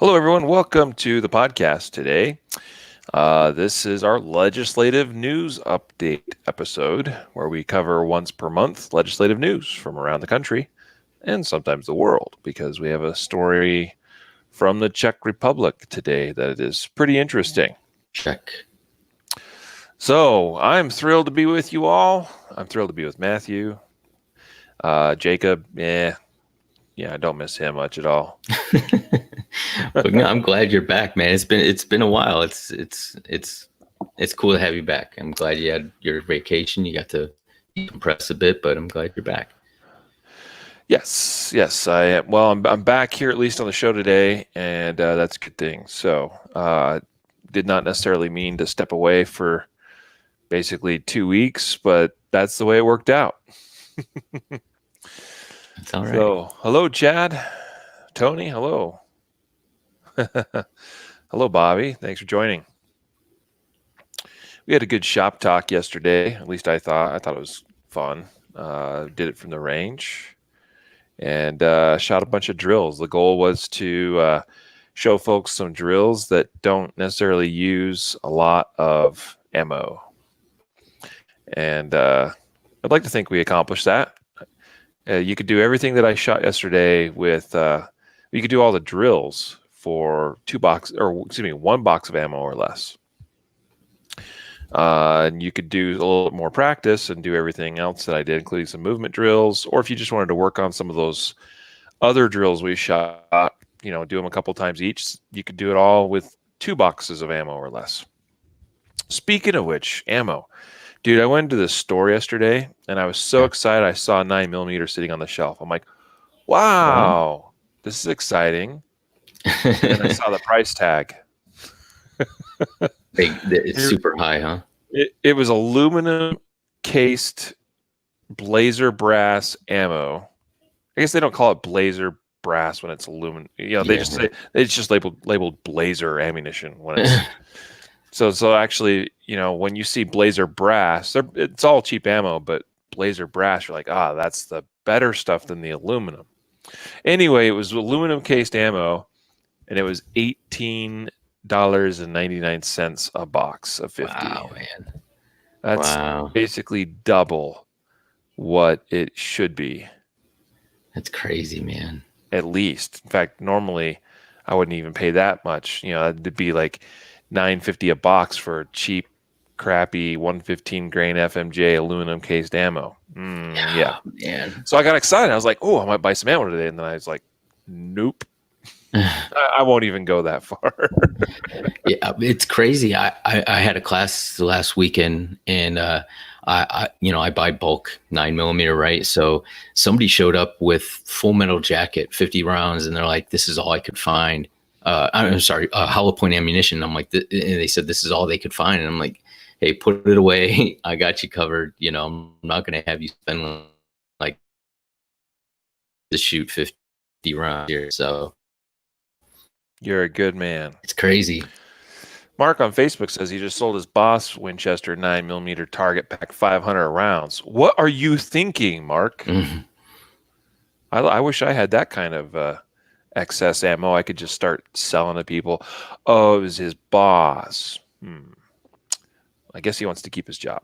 Hello, everyone. Welcome to the podcast today. This is our legislative news update episode where we cover once per month legislative news from around the country and sometimes the world, because we have a story from the Czech Republic today that is pretty interesting. Check. So I'm thrilled to be with you all. I'm thrilled to be with Matthew. Jacob, yeah, I don't miss him much at all. But no, I'm glad you're back, man. It's been a while. It's cool to have you back. I'm glad you had your vacation. You got to decompress a bit, but I'm glad you're back. Yes, I am. Well, I'm back here at least on the show today, and that's a good thing. So, did not necessarily mean to step away for basically 2 weeks, but that's the way it worked out. It's all right. So, hello, Chad. Tony, hello. Hello, Bobby. Thanks for joining. We had a good shop talk yesterday. At least I thought it was fun. Did it from the range and shot a bunch of drills. The goal was to show folks some drills that don't necessarily use a lot of ammo. And I'd like to think we accomplished that. You could do everything that I shot yesterday with, you could do all the drills for 1 box of ammo or less. And you could do a little bit more practice and do everything else that I did, including some movement drills. Or if you just wanted to work on some of those other drills we shot, do them a couple times each, you could do it all with 2 boxes of ammo or less. Speaking of which, ammo. Dude, I went to the store yesterday, and I was so excited. I saw a 9mm sitting on the shelf. I'm like, wow, this is exciting. And I saw the price tag. It's super high, huh? It was aluminum cased blazer brass ammo. I guess they don't call it blazer brass when it's aluminum. They just say it's just labeled blazer ammunition when it's so actually, when you see blazer brass, it's all cheap ammo, but blazer brass, you're like, that's the better stuff than the aluminum. Anyway, it was aluminum cased ammo, and it was $18.99 a box of 50. Wow, man. That's basically double what it should be. That's crazy, man. At least. In fact, normally I wouldn't even pay that much. It'd be like $9.50 a box for cheap, crappy 115 grain FMJ aluminum cased ammo. Yeah. Man. So I got excited. I was like, oh, I might buy some ammo today. And then I was like, nope. I won't even go that far. Yeah, it's crazy. I had a class last weekend, and I buy bulk 9mm, right? So somebody showed up with Full Metal Jacket, 50 rounds, and they're like, "This is all I could find." I'm sorry, hollow point ammunition. I'm like, and they said this is all they could find, and I'm like, "Hey, put it away. I got you covered. I'm not going to have you spend like to shoot 50 rounds here." So. You're a good man. It's crazy. Mark on Facebook says he just sold his Boss Winchester 9mm target pack 500 rounds. What are you thinking, Mark? Mm-hmm. I wish I had that kind of excess ammo. I could just start selling to people. Oh, it was his boss. I guess he wants to keep his job.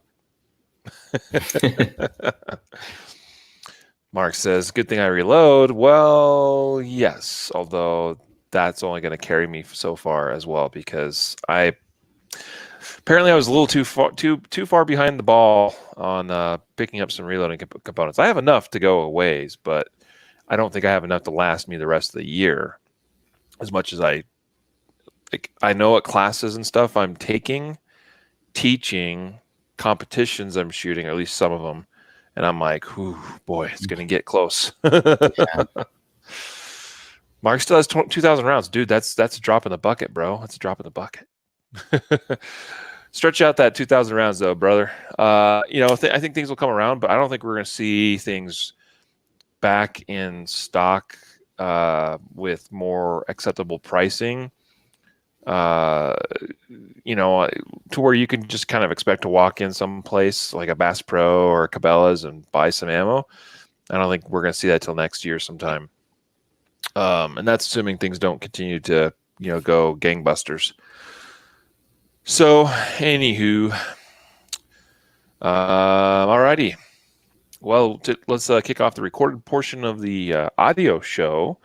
Mark says, good thing I reload. Well, yes, although that's only going to carry me so far as well, because I was a little too far behind the ball on picking up some reloading components. I have enough to go a ways, but I don't think I have enough to last me the rest of the year. As much as I know what classes and stuff I'm taking, teaching, competitions I'm shooting, or at least some of them, and I'm like, "Ooh, boy, it's going to get close." Yeah. Mark still has 2,000 rounds. Dude, that's a drop in the bucket, bro. That's a drop in the bucket. Stretch out that 2,000 rounds, though, brother. I think things will come around, but I don't think we're going to see things back in stock with more acceptable pricing, to where you can just kind of expect to walk in someplace like a Bass Pro or a Cabela's and buy some ammo. I don't think we're going to see that till next year sometime. And that's assuming things don't continue to go gangbusters. So, anywho, alrighty. Well, let's kick off the recorded portion of the audio show.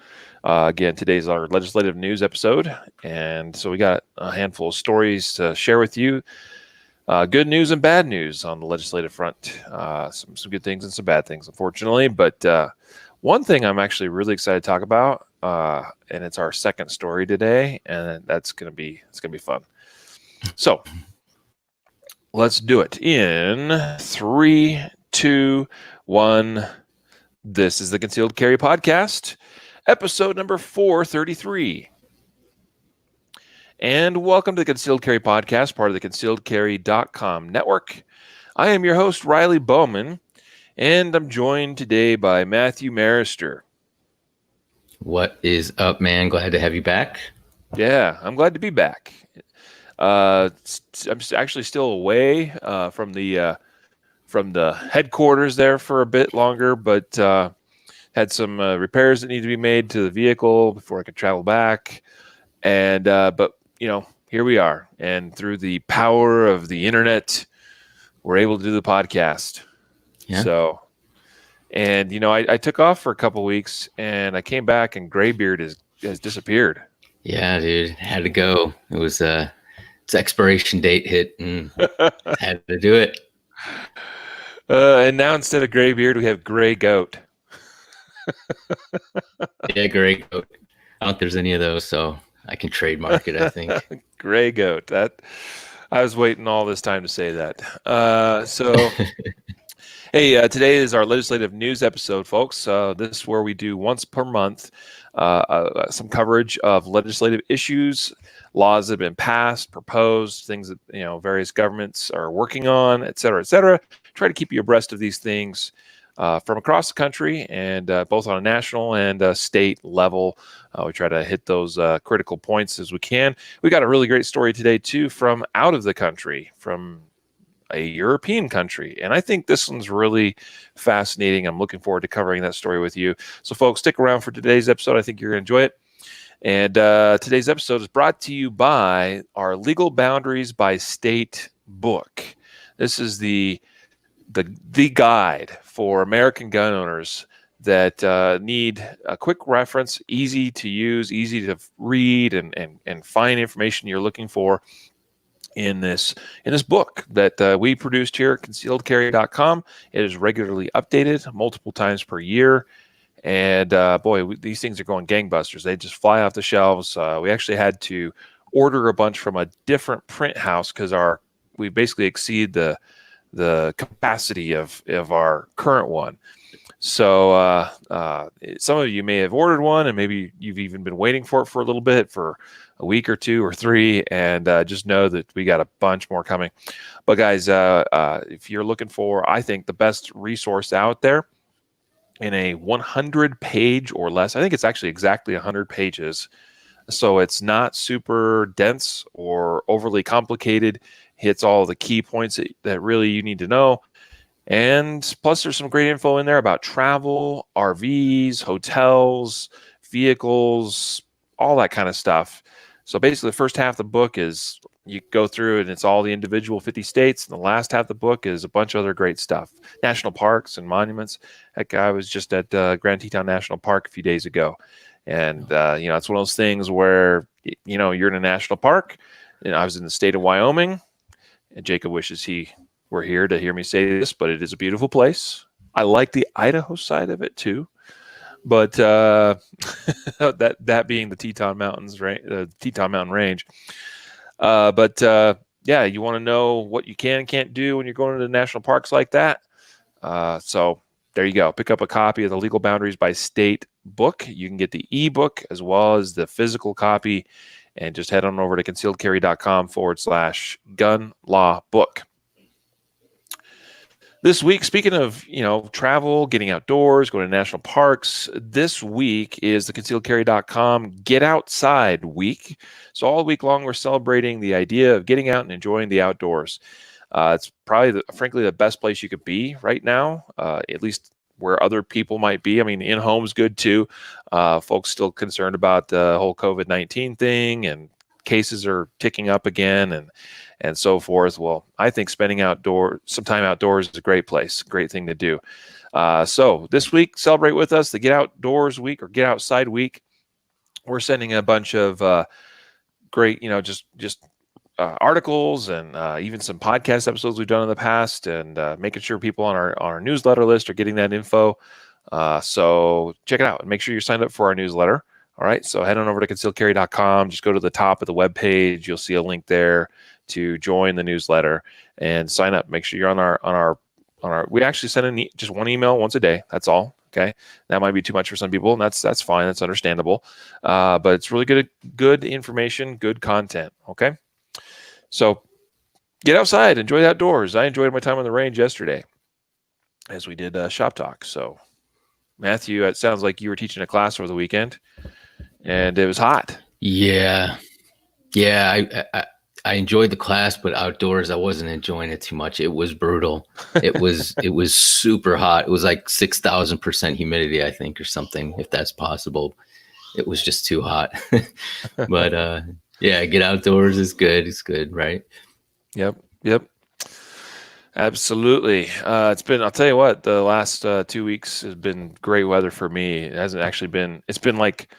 Again, today's our legislative news episode, and so we got a handful of stories to share with you. Good news and bad news on the legislative front. Some good things and some bad things, unfortunately. But one thing I'm actually really excited to talk about, and it's our second story today, and it's gonna be fun. So let's do it in 3, 2, 1. This is the Concealed Carry Podcast, episode number 433. And welcome to the Concealed Carry Podcast, part of the concealedcarry.com network. I am your host, Riley Bowman, and I'm joined today by Matthew Maruster. What is up, man? Glad to have you back. Yeah, I'm glad to be back. I'm actually still away from the headquarters there for a bit longer, but had some repairs that need to be made to the vehicle before I could travel back. And but here we are, and through the power of the internet, we're able to do the podcast. Yeah. So, and I took off for a couple weeks, and I came back, and Graybeard has disappeared. Yeah, dude, had to go. It was its expiration date hit, and had to do it. And now instead of Graybeard, we have Gray Goat. Yeah, Gray Goat. I don't think there's any of those, so I can trademark it, I think. Gray Goat. That I was waiting all this time to say that. Hey, today is our legislative news episode, folks. This is where we do once per month some coverage of legislative issues, laws that have been passed, proposed, things that various governments are working on, et cetera, et cetera. Try to keep you abreast of these things from across the country, and both on a national and state level. We try to hit those critical points as we can. We got a really great story today, too, from out of the country, from a European country. And I think this one's really fascinating. I'm looking forward to covering that story with you. So, folks, stick around for today's episode. I think you're going to enjoy it. And today's episode is brought to you by our Legal Boundaries by State book. This is the guide for American gun owners that need a quick reference, easy to use, easy to read, and find information you're looking for in this book that we produced here at concealedcarry.com. It is regularly updated multiple times per year. And these things are going gangbusters. They just fly off the shelves. We actually had to order a bunch from a different print house because we basically exceed the capacity of our current one. So some of you may have ordered one, and maybe you've even been waiting for it for a little bit, for a week or 2 or 3, and just know that we got a bunch more coming. But guys, if you're looking for, I think, the best resource out there in a 100-page or less, I think it's actually exactly 100 pages, so it's not super dense or overly complicated, hits all the key points that really you need to know. And plus, there's some great info in there about travel, RVs, hotels, vehicles, all that kind of stuff. So basically, the first half of the book is you go through and it's all the individual 50 states. And the last half of the book is a bunch of other great stuff. National parks and monuments. Heck, I was just at Grand Teton National Park a few days ago. And, it's one of those things where, you're in a national park. And I was in the state of Wyoming. And Jacob wishes he were here to hear me say this, but it is a beautiful place. I like the Idaho side of it too, but that being the Teton Mountains, right? The Teton Mountain Range. Yeah, you want to know what you can and can't do when you're going to the national parks like that. So there you go. Pick up a copy of the Legal Boundaries by State book. You can get the ebook as well as the physical copy. And just head on over to concealedcarry.com/gun law book. This week, speaking of, travel, getting outdoors, going to national parks, this week is the concealedcarry.com Get Outside week. So all week long, we're celebrating the idea of getting out and enjoying the outdoors. It's probably, frankly, the best place you could be right now, at least where other people might be. I mean, in home's good too. Folks still concerned about the whole COVID-19 thing, and cases are ticking up again, and so forth. Well, I think spending some time outdoors is a great thing to do. So this week, celebrate with us the Get Outdoors Week or Get Outside Week. We're sending a bunch of great, just articles and even some podcast episodes we've done in the past, and making sure people on our newsletter list are getting that info. So check it out and make sure you're signed up for our newsletter. All right, so head on over to concealedcarry.com. Just go to the top of the web page. You'll see a link there to join the newsletter and sign up. Make sure you're on our. We actually send just one email once a day. That's all. Okay, that might be too much for some people, and that's fine. That's understandable. But it's really good information, good content. Okay, so get outside, enjoy the outdoors. I enjoyed my time on the range yesterday as we did shop talk. So Matthew, it sounds like you were teaching a class over the weekend, and it was hot. Yeah. I enjoyed the class, but outdoors I wasn't enjoying it too much. It was brutal. It was super hot. It was like 6,000% humidity, I think, or something, if that's possible. It was just too hot. But get outdoors is good. It's good, right? Yep. Absolutely. I'll tell you what, the last 2 weeks has been great weather for me. It hasn't actually been, it's been like,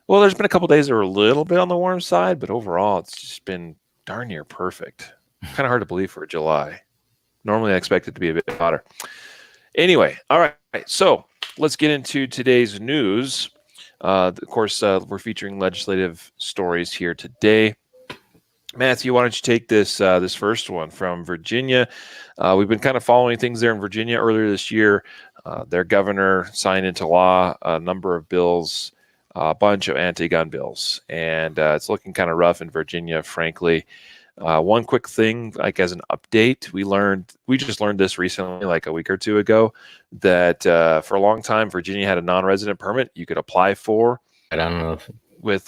well, there's been a couple days that are a little bit on the warm side, but overall it's just been darn near perfect. Kind of hard to believe for July. Normally I expect it to be a bit hotter. Anyway, all right. So let's get into today's news. Of course, we're featuring legislative stories here today. Matthew, why don't you take this first one from Virginia? We've been kind of following things there in Virginia. Earlier this year, their governor signed into law a number of bills, a bunch of anti-gun bills, and it's looking kind of rough in Virginia, frankly. One quick thing, like as an update, we just learned this recently, like a week or two ago, that for a long time, Virginia had a non-resident permit you could apply for. I don't know if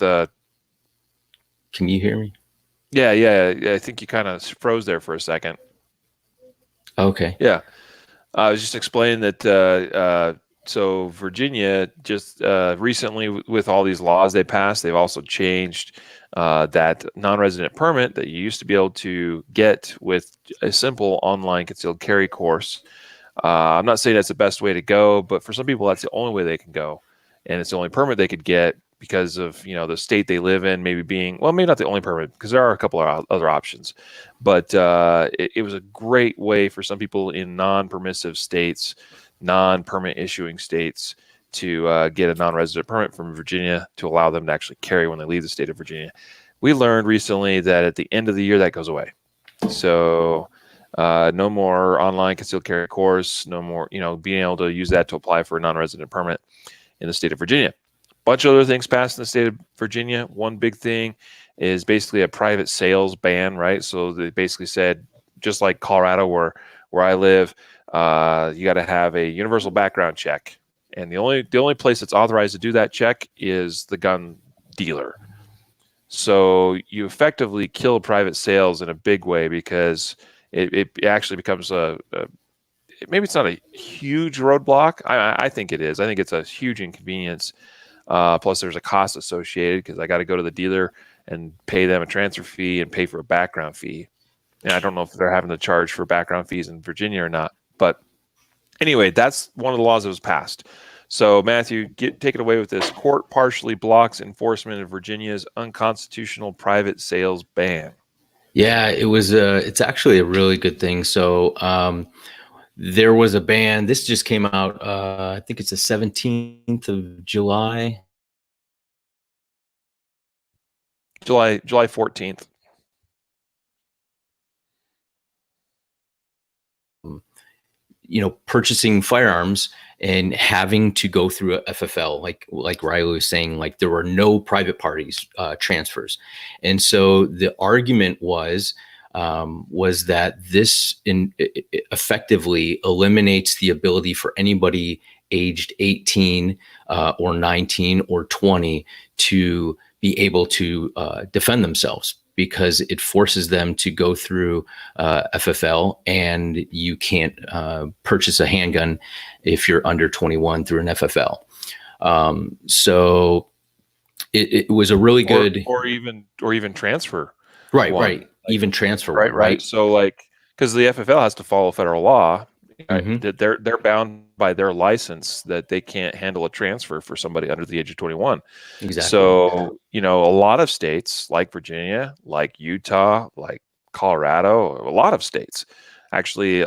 can you hear me? Yeah. I think you kind of froze there for a second. Okay. Yeah. I was just explaining that so Virginia just recently, with all these laws they passed, they've also changed that non-resident permit that you used to be able to get with a simple online concealed carry course. I'm not saying that's the best way to go, but for some people, that's the only way they can go. And it's the only permit they could get because of, the state they live in, maybe not the only permit, because there are a couple of other options. But it was a great way for some people in non-permissive states, non-permit issuing states, to get a non-resident permit from Virginia to allow them to actually carry when they leave the state of Virginia. We learned recently that at the end of the year, that goes away. So no more online concealed carry course, no more, being able to use that to apply for a non-resident permit in the state of Virginia. Bunch of other things passed in the state of Virginia. One big thing is basically a private sales ban, right? So they basically said, just like Colorado, where I live, you got to have a universal background check, and the only place that's authorized to do that check is the gun dealer. So you effectively kill private sales in a big way, because it actually becomes maybe it's not a huge roadblock. I think it is. I think it's a huge inconvenience. Plus, there's a cost associated, because I got to go to the dealer and pay them a transfer fee and pay for a background fee. And I don't know if they're having to charge for background fees in Virginia or not. But anyway, that's one of the laws that was passed. So, Matthew, take it away with this. Court partially blocks enforcement of Virginia's unconstitutional private sales ban. Yeah, it was. It's actually a really good thing. So there was a ban. This just came out. I think it's the 17th of July. July 14th. Purchasing firearms and having to go through a FFL, like Riley was saying, like there were no private parties transfers. And so the argument was that this effectively eliminates the ability for anybody aged 18 or 19 or 20 to be able to defend themselves. because it forces them to go through FFL, and you can't purchase a handgun if you're under 21 through an FFL. So it was a really good, or even transfer. right, like, even transfer, right. So like, because the FFL has to follow federal law, Mm-hmm. they're bound by their license that they can't handle a transfer for somebody under the age of 21. Exactly. So, a lot of states like Virginia, like Utah, like Colorado, a lot of states, actually,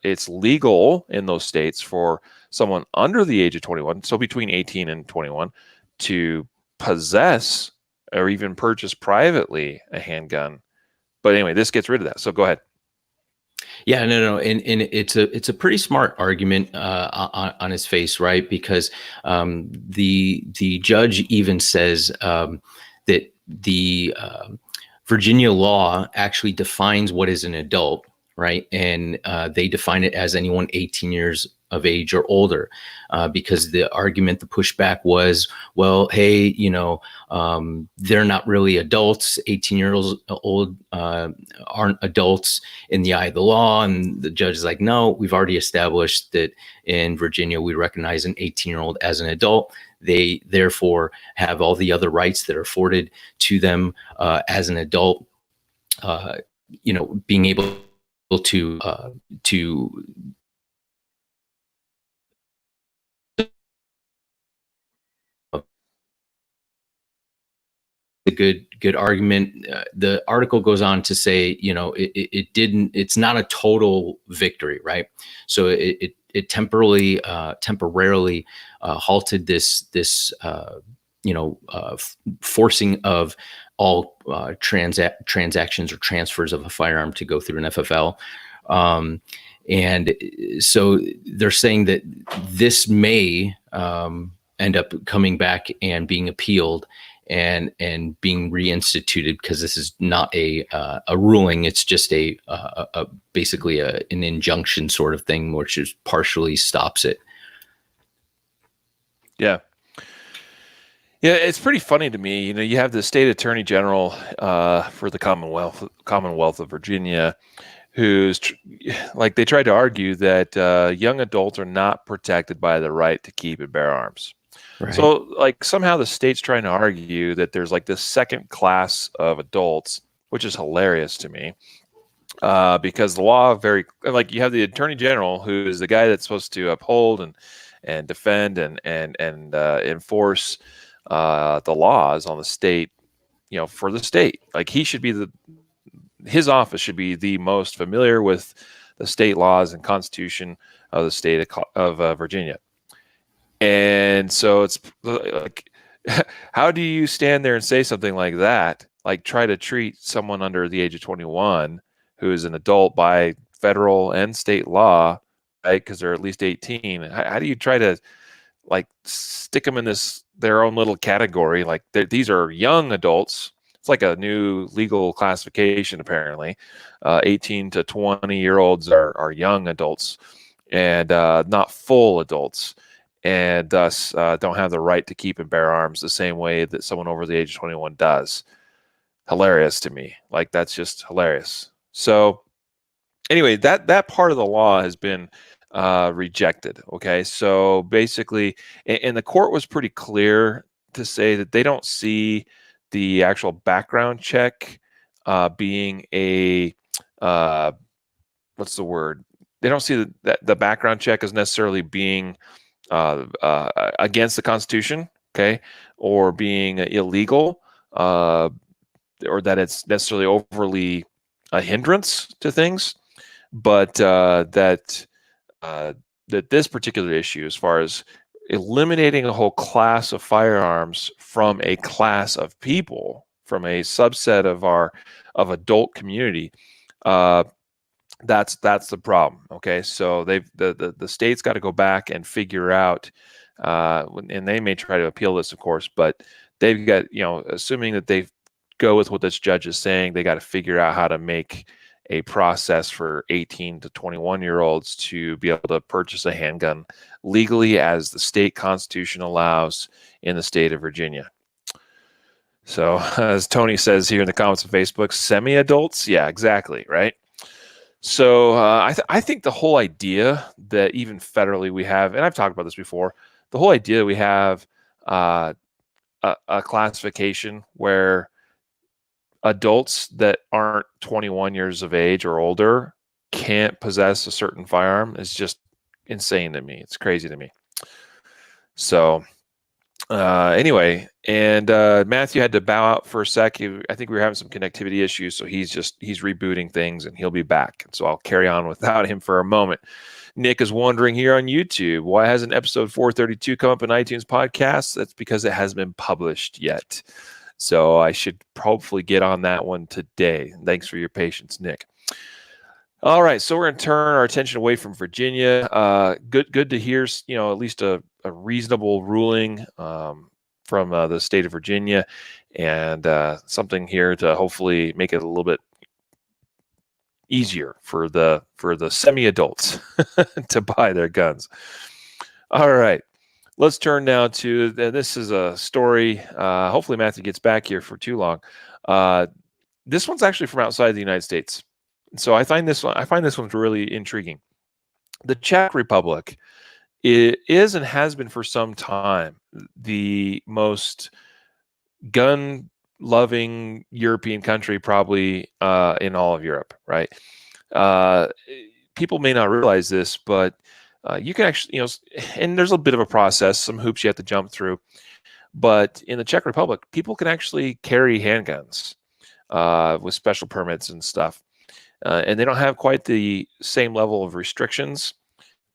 it's legal in those states for someone under the age of 21, so between 18 and 21, to possess or even purchase privately a handgun. But anyway, this gets rid of that. So go ahead. Yeah, no, and it's a pretty smart argument on his face, right? Because the judge even says that the Virginia law actually defines what is an adult, right? And they define it as anyone 18 years of age or older, because the argument, the pushback was, well, hey, they're not really adults. 18-year-olds old aren't adults in the eye of the law. And the judge is like, no, we've already established that in Virginia, we recognize an 18-year-old as an adult. They therefore have all the other rights that are afforded to them as an adult, being able to a good argument. The article goes on to say, it's not a total victory, right? So it temporarily halted this forcing of all transactions or transfers of a firearm to go through an FFL. And so they're saying that this may end up coming back and being appealed and being reinstituted, because this is not a ruling. It's just basically an injunction sort of thing, which is partially stops it. Yeah. Yeah, it's pretty funny to me. You have the state attorney general for the Commonwealth of Virginia, who's they tried to argue that young adults are not protected by the right to keep and bear arms. Right. So somehow the state's trying to argue that there's this second class of adults, which is hilarious to me, because the law you have the attorney general, who is the guy that's supposed to uphold and defend and enforce the laws on the state, for the state. He should be his office should be the most familiar with the state laws and constitution of the state of Virginia. And so it's how do you stand there and say something like that? Try to treat someone under the age of 21 who is an adult by federal and state law, right? Because they're at least 18. How do you try to stick them in their own little category? These are young adults. It's like a new legal classification, apparently. 18 to 20-year-olds are young adults and not full adults, and thus don't have the right to keep and bear arms the same way that someone over the age of 21 does. Hilarious to me. That's just hilarious. So anyway, that part of the law has been rejected. Okay, so basically, and the court was pretty clear to say that they don't see the actual background check being a what's the word? They don't see that the background check as necessarily being against the Constitution, okay, or being illegal, or that it's necessarily overly a hindrance to things, but that this particular issue, as far as eliminating a whole class of firearms from a class of people, from a subset of adult community, that's the problem. Okay, so the state's got to go back and figure out, and they may try to appeal this, of course, but they've got, assuming that they go with what this judge is saying, they got to figure out how to make a process for 18 to 21-year-olds to be able to purchase a handgun legally, as the state constitution allows in the state of Virginia. So as Tony says here in the comments on Facebook, semi-adults, yeah, exactly, right? So I think the whole idea that even federally we have, and I've talked about this before, the whole idea that we have uh, a classification where adults that aren't 21 years of age or older can't possess a certain firearm is just insane to me. It's crazy to me. So anyway, and Matthew had to bow out for a sec. I think we were having some connectivity issues, so he's rebooting things, and he'll be back. So I'll carry on without him for a moment. Nick is wondering here on YouTube, why hasn't episode 432 come up in iTunes podcasts? That's because it hasn't been published yet. So I should hopefully get on that one today. Thanks for your patience, Nick. All right, so we're going to turn our attention away from Virginia. Good to hear, at least a reasonable ruling from the state of Virginia, and something here to hopefully make it a little bit easier for the semi-adults to buy their guns. All right, let's turn now to this is a story. Hopefully Matthew gets back here for too long. This one's actually from outside the United States. So I find this one's really intriguing. The Czech Republic is and has been for some time the most gun-loving European country probably in all of Europe, right? People may not realize this, but you can actually, and there's a bit of a process, some hoops you have to jump through. But in the Czech Republic, people can actually carry handguns with special permits and stuff. And they don't have quite the same level of restrictions,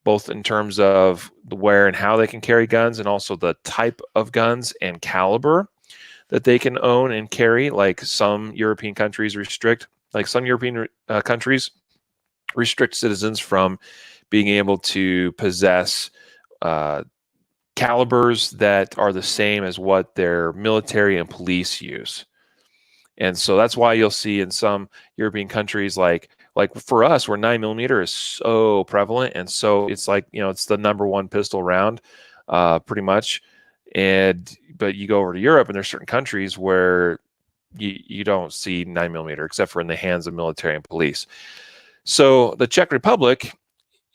both in terms of the where and how they can carry guns, and also the type of guns and caliber that they can own and carry, like some European countries restrict. Like some European countries restrict citizens from being able to possess calibers that are the same as what their military and police use. And so that's why you'll see in some European countries, like for us, where 9mm is so prevalent, and so it's like, it's the number one pistol round, pretty much. But you go over to Europe, and there's certain countries where you don't see 9mm except for in the hands of military and police. So the Czech Republic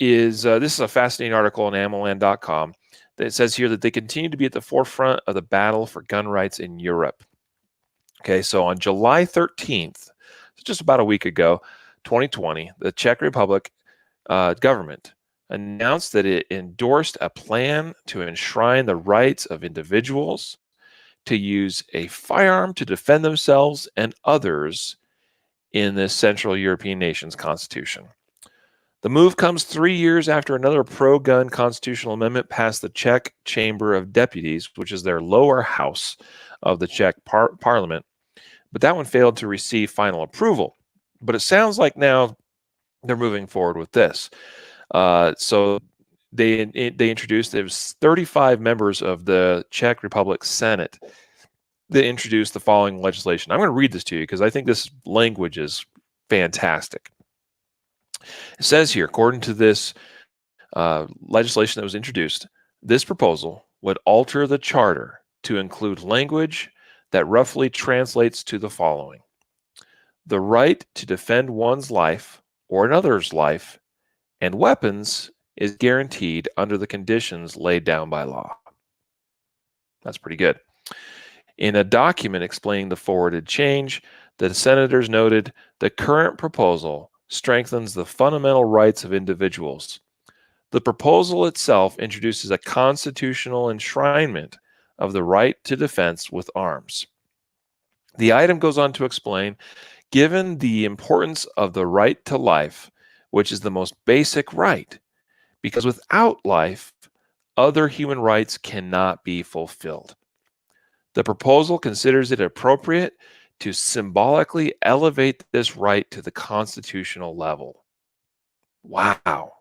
is this is a fascinating article on ammoland.com that says here that they continue to be at the forefront of the battle for gun rights in Europe. Okay, so on July 13th, just about a week ago, 2020, the Czech Republic government announced that it endorsed a plan to enshrine the rights of individuals to use a firearm to defend themselves and others in the Central European nation's constitution. The move comes 3 years after another pro-gun constitutional amendment passed the Czech Chamber of Deputies, which is their lower house of the Czech parliament. But that one failed to receive final approval. But it sounds like now they're moving forward with this. So they introduced, there was 35 members of the Czech Republic Senate that introduced the following legislation. I'm going to read this to you because I think this language is fantastic. It says here, according to this legislation that was introduced, this proposal would alter the charter to include language that roughly translates to the following: the right to defend one's life or another's life and weapons is guaranteed under the conditions laid down by law. That's pretty good. In a document explaining the forwarded change, the senators noted the current proposal strengthens the fundamental rights of individuals. The proposal itself introduces a constitutional enshrinement of the right to defense with arms. The item goes on to explain, given the importance of the right to life, which is the most basic right, because without life, other human rights cannot be fulfilled. The proposal considers it appropriate to symbolically elevate this right to the constitutional level. Wow.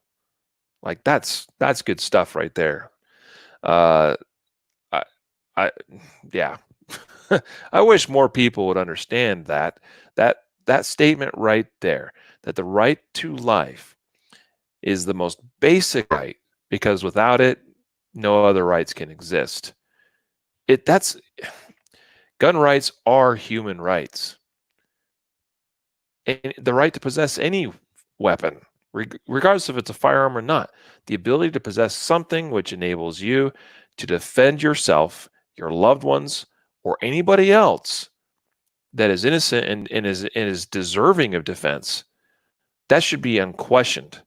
Like that's good stuff right there. Yeah. I wish more people would understand that statement right there, that the right to life is the most basic right, because without it, no other rights can exist. Gun rights are human rights. And the right to possess any weapon, regardless if it's a firearm or not, the ability to possess something which enables you to defend yourself, your loved ones, or anybody else that is innocent and is deserving of defense, that should be unquestioned,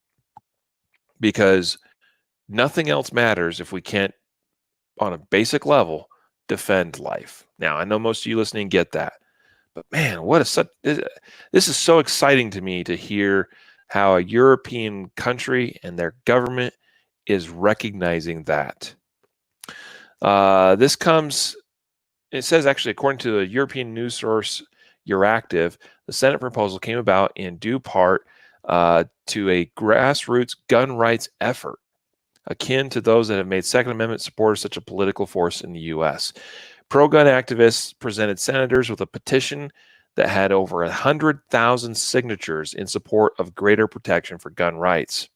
because nothing else matters if we can't, on a basic level, defend life. Now, I know most of you listening get that, but man, this is so exciting to me to hear how a European country and their government is recognizing that. This comes, it says actually, according to a European news source, Euractiv, the Senate proposal came about in due part to a grassroots gun rights effort, akin to those that have made Second Amendment supporters such a political force in the U.S. Pro-gun activists presented senators with a petition that had over 100,000 signatures in support of greater protection for gun rights.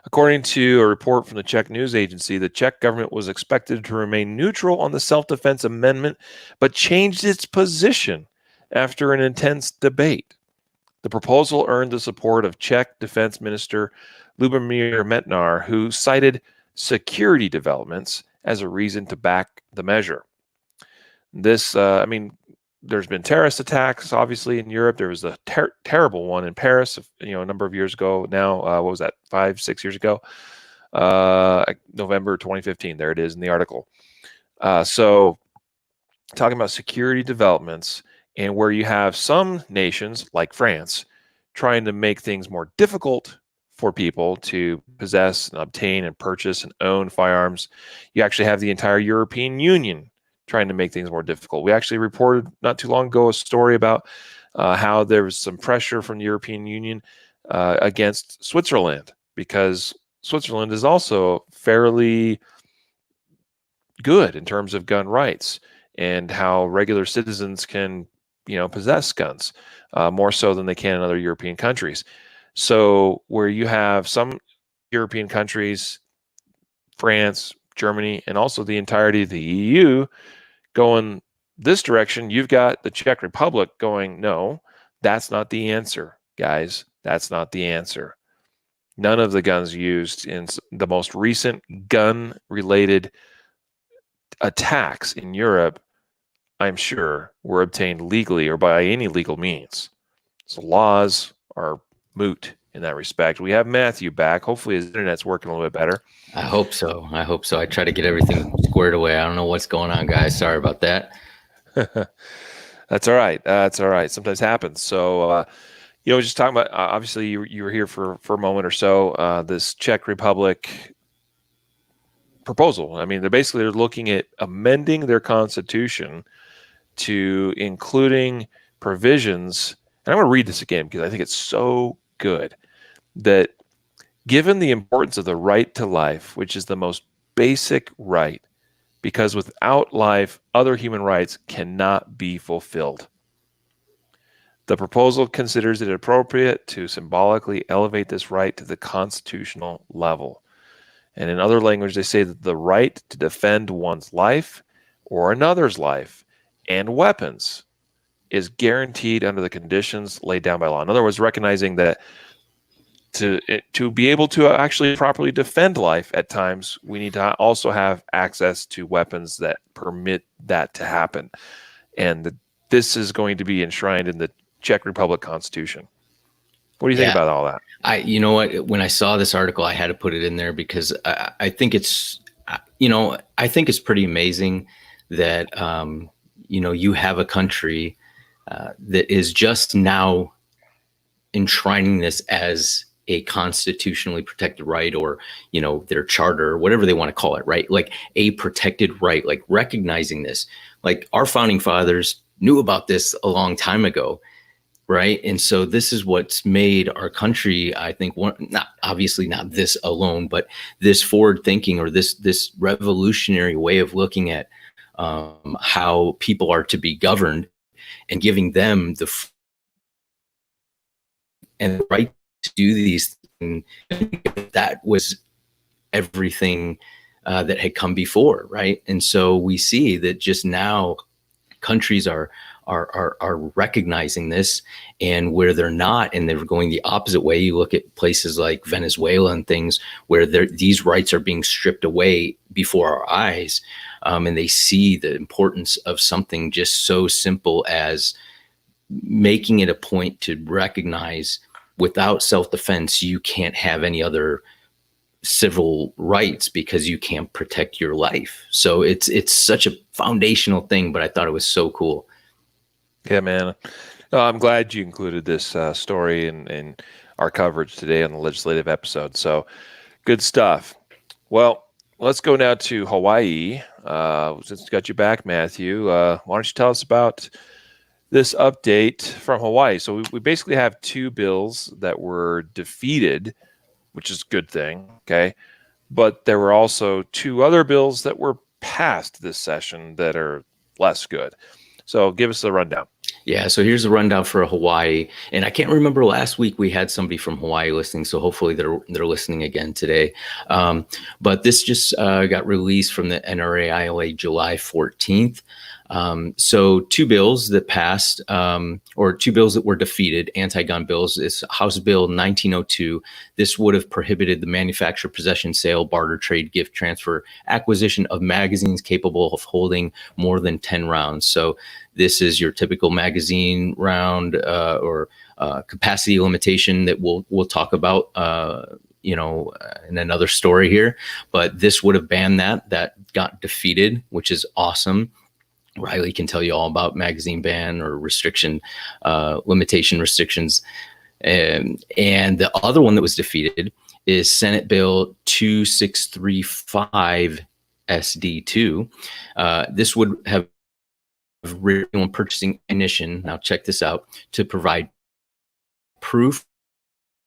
According to a report from the Czech news agency, the Czech government was expected to remain neutral on the self-defense amendment, but changed its position after an intense debate. The proposal earned the support of Czech Defense Minister Lubomír Metnar, who cited security developments as a reason to back the measure. This, there's been terrorist attacks, obviously, in Europe. There was a terrible one in Paris, a number of years ago now. What was that, 5-6 years ago? November 2015. There it is in the article. So talking about security developments, and where you have some nations, like France, trying to make things more difficult for people to possess and obtain and purchase and own firearms. You actually have the entire European Union trying to make things more difficult. We actually reported not too long ago a story about how there was some pressure from the European Union against Switzerland, because Switzerland is also fairly good in terms of gun rights and how regular citizens can, possess guns more so than they can in other European countries. So where you have some European countries, France, Germany, and also the entirety of the EU going this direction, you've got the Czech Republic going, no, that's not the answer, guys. That's not the answer. None of the guns used in the most recent gun-related attacks in Europe, I'm sure, were obtained legally or by any legal means. So laws are moot in that respect. We have Matthew back. Hopefully his internet's working a little bit better. I hope so. I try to get everything squared away. I don't know what's going on, guys. Sorry about that. That's all right. That's all right. Sometimes happens. So, just talking about, obviously you were here for a moment or so, this Czech Republic proposal. They're looking at amending their constitution to including provisions, and I'm going to read this again because I think it's so good, that given the importance of the right to life, which is the most basic right, because without life, other human rights cannot be fulfilled. The proposal considers it appropriate to symbolically elevate this right to the constitutional level. And in other language, they say that the right to defend one's life or another's life and weapons is guaranteed under the conditions laid down by law. In other words, recognizing that to be able to actually properly defend life at times, we need to also have access to weapons that permit that to happen. And this is going to be enshrined in the Czech Republic Constitution. What do you think about all that? You know what? When I saw this article, I had to put it in there because I think it's, I think it's pretty amazing that, you have a country that is just now enshrining this as a constitutionally protected right, or, their charter, or whatever they want to call it, right? Like a protected right, like recognizing this. Like our founding fathers knew about this a long time ago, right? And so this is what's made our country, I think, obviously not this alone, but this forward thinking, or this revolutionary way of looking at how people are to be governed, and giving them the right to do these things. That was everything that had come before, right? And so we see that just now countries are recognizing this, and where they're not, and they're going the opposite way. You look at places like Venezuela and things where these rights are being stripped away before our eyes, and they see the importance of something just so simple as making it a point to recognize without self-defense, you can't have any other civil rights because you can't protect your life. So it's such a foundational thing, but I thought it was so cool. Yeah, man. I'm glad you included this story in our coverage today on the legislative episode. So good stuff. Well, let's go now to Hawaii. Since we got you back, Matthew, why don't you tell us about this update from Hawaii? So we basically have two bills that were defeated, which is a good thing, okay? But there were also two other bills that were passed this session that are less good. So give us the rundown. Yeah, so here's the rundown for Hawaii. And I can't remember, last week we had somebody from Hawaii listening, so hopefully they're listening again today. But this just got released from the NRA-ILA July 14th. So two bills that passed, or two bills that were defeated, anti-gun bills, is House Bill 1902. This would have prohibited the manufacture, possession, sale, barter, trade, gift, transfer, acquisition of magazines capable of holding more than 10 rounds. So this is your typical magazine round or capacity limitation that we'll talk about in another story here. But this would have banned that. That got defeated, which is awesome. Riley can tell you all about magazine ban or restriction, limitation restrictions. And the other one that was defeated is Senate Bill 2635 SD2. This would have on purchasing ammunition. Now check this out: to provide proof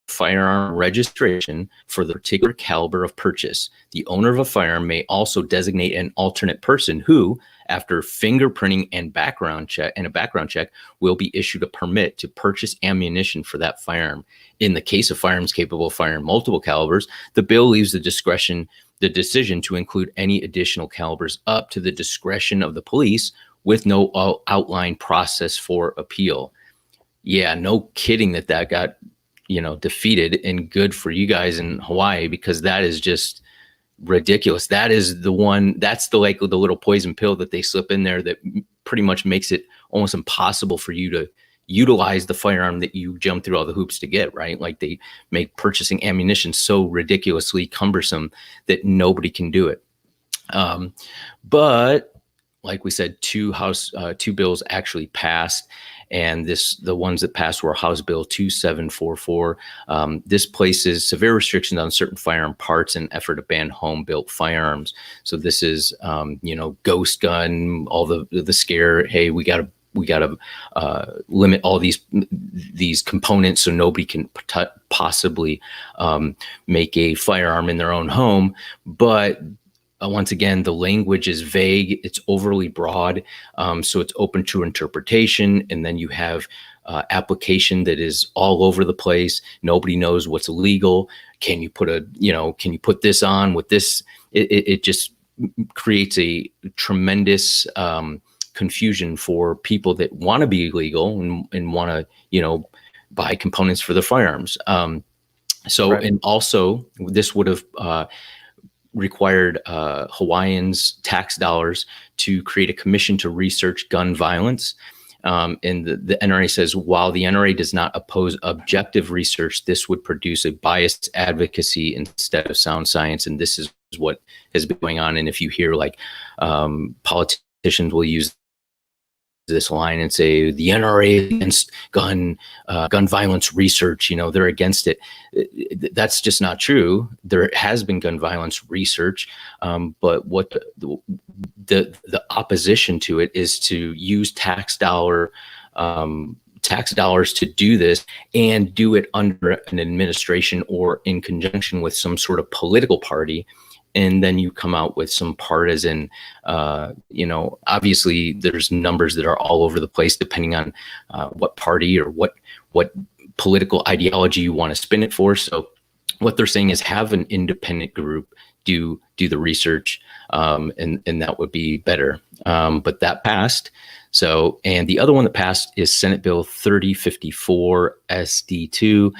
firearm registration for the particular caliber of purchase. The owner of a firearm may also designate an alternate person who, after fingerprinting and background check, will be issued a permit to purchase ammunition for that firearm. In the case of firearms capable of firing multiple calibers, the bill leaves the decision to include any additional calibers up to the discretion of the police, with no outline process for appeal. Yeah, no kidding that got defeated, and good for you guys in Hawaii, because that is just ridiculous. That is the one, that's the little poison pill that they slip in there that pretty much makes it almost impossible for you to utilize the firearm that you jump through all the hoops to get, right? Like, they make purchasing ammunition so ridiculously cumbersome that nobody can do it. But like we said, two bills actually passed. And the ones that passed were House Bill 2744. This places severe restrictions on certain firearm parts in effort to ban home-built firearms. So this is, ghost gun, all the scare. Hey, we got to limit all these components so nobody can possibly make a firearm in their own home. But once again, the language is vague. It's overly broad. So it's open to interpretation. And then you have application that is all over the place. Nobody knows what's illegal. Can you put this on with this? It just creates a tremendous confusion for people that want to be legal and want to, buy components for the firearms. Right. And also this would have required Hawaiians' tax dollars to create a commission to research gun violence. And the NRA says, while the NRA does not oppose objective research, this would produce a biased advocacy instead of sound science. And this is what has been going on. And if you hear politicians will use this line and say the NRA against gun violence research, they're against it. That's just not true. There has been gun violence research, but what the opposition to it is to use tax dollars to do this, and do it under an administration or in conjunction with some sort of political party. And then you come out with some partisan, obviously there's numbers that are all over the place depending on what party or what political ideology you want to spin it for. So what they're saying is have an independent group do the research, and that would be better. But that passed. So, and the other one that passed is Senate Bill 3054 SD2.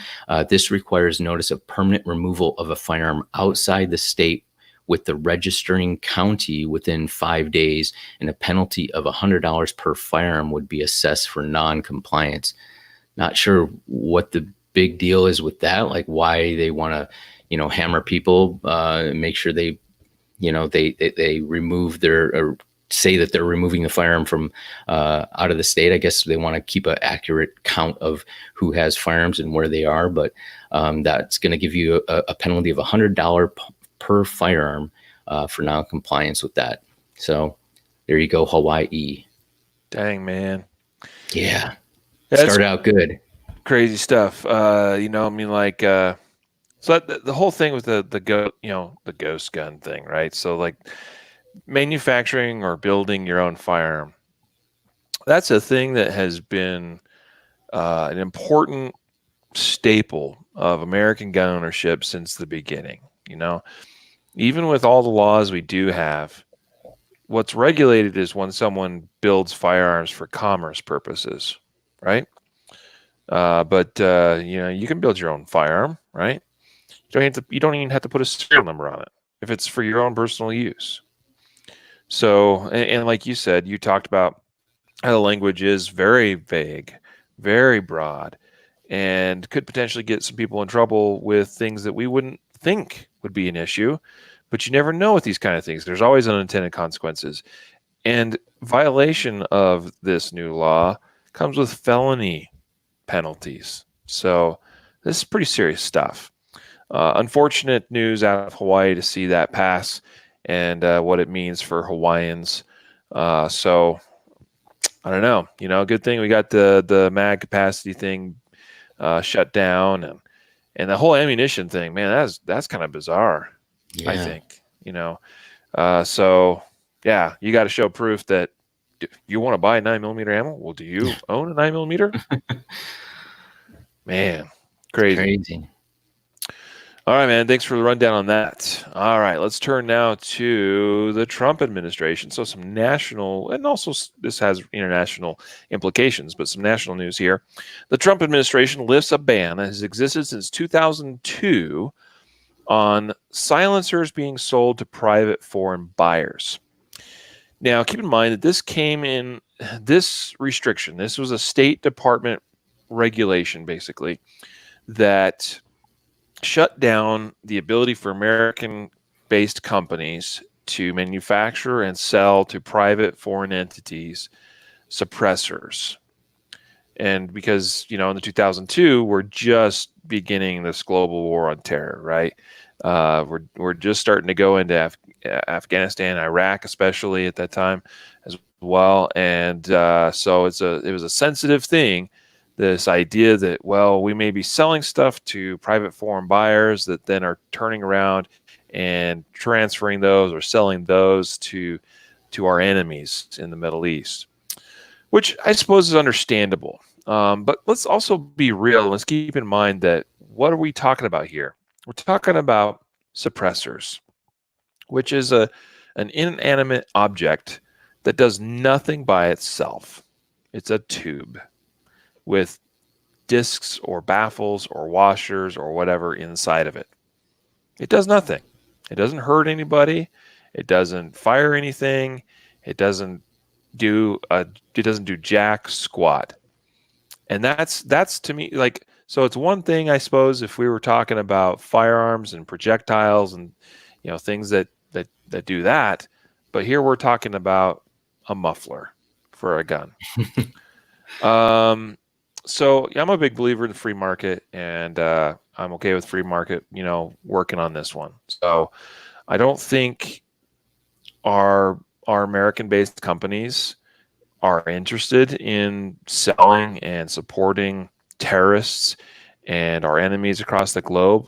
This requires notice of permanent removal of a firearm outside the state with the registering county within 5 days, and a penalty of $100 per firearm would be assessed for non-compliance. Not sure what the big deal is with that, like why they want to, hammer people, make sure they remove or say that they're removing the firearm from out of the state. I guess they want to keep an accurate count of who has firearms and where they are, but that's going to give you a penalty of $100 per firearm for non-compliance with that. So there you go, Hawaii. Dang, man. Yeah. Start out good. Crazy stuff. So the whole thing with the ghost gun thing, right? So like manufacturing or building your own firearm, that's a thing that has been an important staple of American gun ownership since the beginning. Even with all the laws we do have, what's regulated is when someone builds firearms for commerce purposes, right? But you can build your own firearm, right? You don't even have to put a serial number on it if it's for your own personal use. So, and like you said, you talked about how the language is very vague, very broad, and could potentially get some people in trouble with things that we wouldn't think would be an issue. But you never know with these kind of things. There's always unintended consequences. And violation of this new law comes with felony penalties. So this is pretty serious stuff. Unfortunate news out of Hawaii to see that pass and what it means for Hawaiians. So I don't know. Good thing we got the mag capacity thing shut down, and the whole ammunition thing. Man, that's kind of bizarre. Yeah. I think. So yeah, you got to show proof that you want to buy 9mm ammo. Well, do you own a 9mm? Man, crazy. All right, man. Thanks for the rundown on that. All right, let's turn now to the Trump administration. So some national, and also this has international implications, but some national news here. The Trump administration lifts a ban that has existed since 2002 on silencers being sold to private foreign buyers. Now, keep in mind that this restriction, this was a State Department regulation, basically, that shut down the ability for American-based companies to manufacture and sell to private foreign entities suppressors. And because, in the 2002, we're just beginning this global war on terror, right? We're just starting to go into Afghanistan, Iraq, especially at that time as well. And so it was a sensitive thing, this idea that, well, we may be selling stuff to private foreign buyers that then are turning around and transferring those or selling those to our enemies in the Middle East, which I suppose is understandable. But let's also be real. Let's keep in mind that what are we talking about here? We're talking about suppressors, which is an inanimate object that does nothing by itself. It's a tube with discs or baffles or washers or whatever inside of it. It does nothing. It doesn't hurt anybody. It doesn't fire anything. It doesn't do jack squat. And that's to me, like, so it's one thing, I suppose, if we were talking about firearms and projectiles and things that do that, but here we're talking about a muffler for a gun. So I'm a big believer in the free market, and I'm okay with free market, working on this one. So I don't think our American-based companies are interested in selling and supporting terrorists and our enemies across the globe.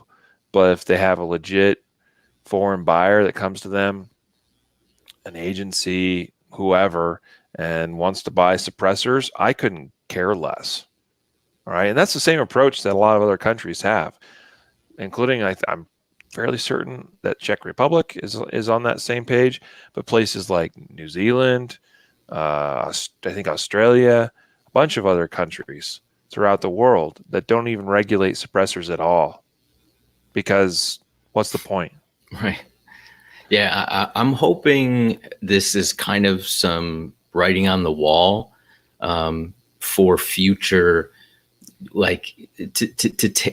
But if they have a legit foreign buyer that comes to them, an agency, whoever, and wants to buy suppressors, I couldn't care less. All right. And that's the same approach that a lot of other countries have, including, I'm fairly certain that Czech Republic is on that same page, but places like New Zealand, I think Australia, a bunch of other countries throughout the world that don't even regulate suppressors at all. Because what's the point? Right. Yeah, I'm hoping this is kind of some writing on the wall for future, like to